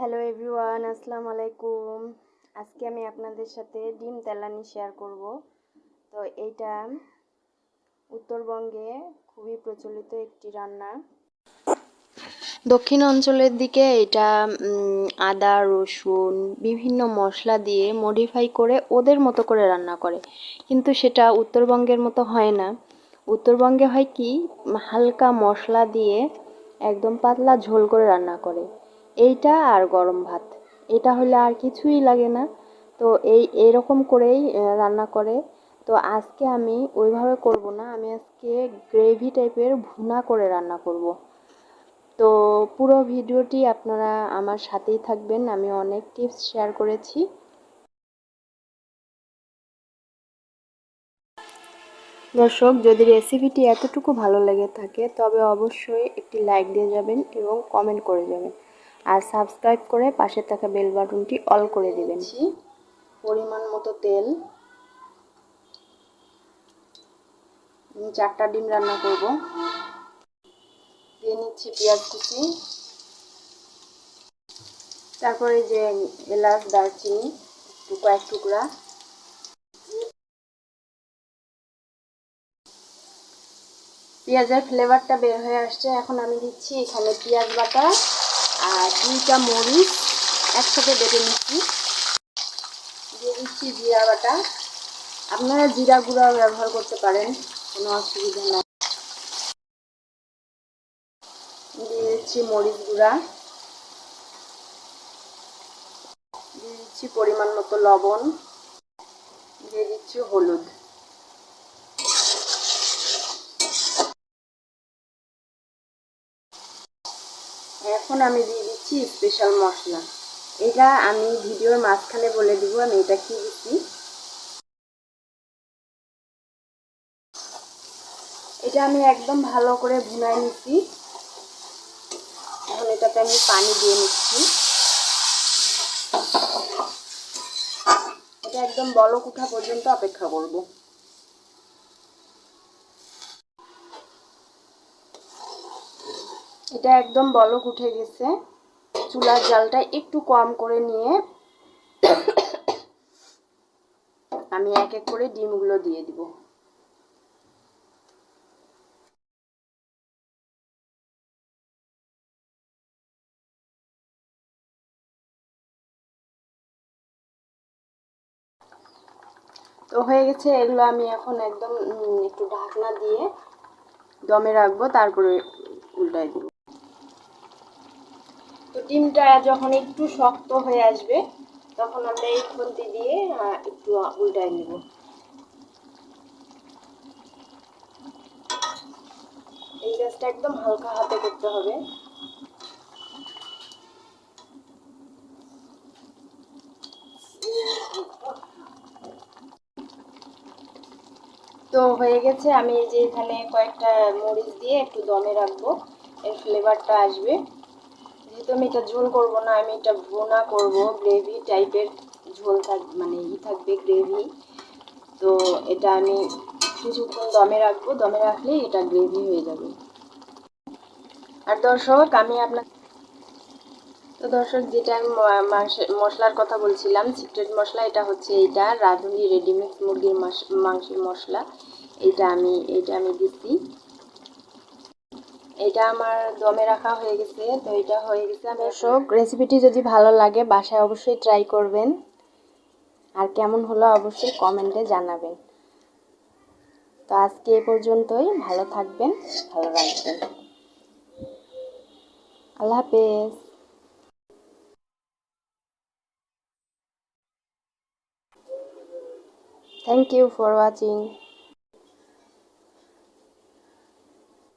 Hello everyone, আসসালামু আলাইকুম। আজকে আমি আপনাদের সাথে ডিম তেলানি শেয়ার করব। তো এইটা উত্তরবঙ্গে খুবই প্রচলিত একটি রান্না। দক্ষিণ অঞ্চলের দিকে এটা আদা রসুন বিভিন্ন মশলা দিয়ে মডিফাই করে ওদের মতো করে রান্না করে, কিন্তু সেটা উত্তরবঙ্গের মতো হয় না। উত্তরবঙ্গে হয় কি, হালকা মশলা দিয়ে একদম পাতলা ঝোল করে রান্না করে। এইটা আর গরম ভাত, এটা হলে আর কিছুই লাগে না। তো এইরকম করেই রান্না করে। তো আজকে আমি ওইভাবে করব না, আমি আজকে গ্রেভি টাইপের ভুনা করে রান্না করব। তো পুরো ভিডিওটি আপনারা আমার সাথেই থাকবেন, আমি অনেক টিপস শেয়ার করেছি। দর্শক, যদি রেসিপিটি এতটুকু ভালো লেগে থাকে তবে অবশ্যই একটি লাইক দিয়ে যাবেন এবং কমেন্ট করে যাবেন, আর সাবস্ক্রাইব করে পাশে থাকা বেল বাটনটি অল করে দিবেন। পরিমাণ মতো তেল, 4টা ডিম রান্না করব। দিয়ে নিচ্ছি পেঁয়াজ কুচি, তারপরে যে এলাচ দারচিনি কয়েক টুকরা, পেঁয়াজের ফ্লেভারটা বের হয়ে আসছে। এখন আমি দিচ্ছি এখানে পেঁয়াজ বাটা আর 2টা মরিচ একসাথে বেটে নিচ্ছি। দিয়ে দিচ্ছি জিরা বাটা, আপনারা জিরা গুঁড়া ব্যবহার করতে পারেন, কোনো অসুবিধা নাই। দিয়ে দিচ্ছি মরিচ গুঁড়া, দিয়ে দিচ্ছি পরিমাণ মতো লবণ, দিয়ে দিচ্ছি হলুদ। এখন আমি দিয়ে দিচ্ছি স্পেশাল মশলা। এটা আমি ভিডিওর মাঝখানে বলে দিব আমি এটা কি দিচ্ছি। এটা আমি একদম ভালো করে ভুনাই নিচ্ছি। এখন এটাতে আমি পানি দিয়ে নিচ্ছি। এটা একদম বলক ওঠা পর্যন্ত অপেক্ষা করব। এটা একদম বলক উঠে গেছে। চুলার জালটা একটু কম করে নিয়ে আমি এক এক করে ডিমগুলো দিয়ে দিব। তো হয়ে গেছে, এগুলো আমি এখন একদম একটু ঢাকনা দিয়ে দমে রাখবো, তারপরে উল্টাই দিব। তো ডিমটা যখন একটু শক্ত হয়ে আসবে তখন আমরা এই খুন্তি দিয়ে একটু উল্টাই নিব। এই কাজটা একদম হালকা হাতে করতে হবে। তো হয়ে গেছে, আমি এই যে এখানে কয়েকটা মরিচ দিয়ে একটু দমে রাখবো, এর ফ্লেভারটা আসবে। যেহেতু আমি এটা ঝোল করব না, আমি এটা ভুনা করব, গ্রেভি টাইপের ঝোল মানে থাকবে গ্রেভি। তো এটা আমি কিছুক্ষণ দমে রাখবো, দমে রাখলেই এটা গ্রেভি হয়ে যাবে। আর দর্শক, আমি দর্শক, যেটা আমি মশলার কথা বলছিলাম, সিক্রেট মশলা, এটা হচ্ছে এইটা রাঁধুনি রেডিমিক্স মুরগির মাংসের মশলা। এইটা আমি দিচ্ছি। এটা আমার দমে রাখা হয়ে গেছে। তো এটা হয়ে গেছে। দর্শক, রেসিপিটি যদি ভালো লাগে বাসায় অবশ্যই ট্রাই করবেন, আর কেমন হলো অবশ্যই কমেন্টে জানাবেন। তো আজকে এ পর্যন্তই, ভালো থাকবেন, ভালো রাখবেন। আল্লাহ হাফেজ। Thank you for watching.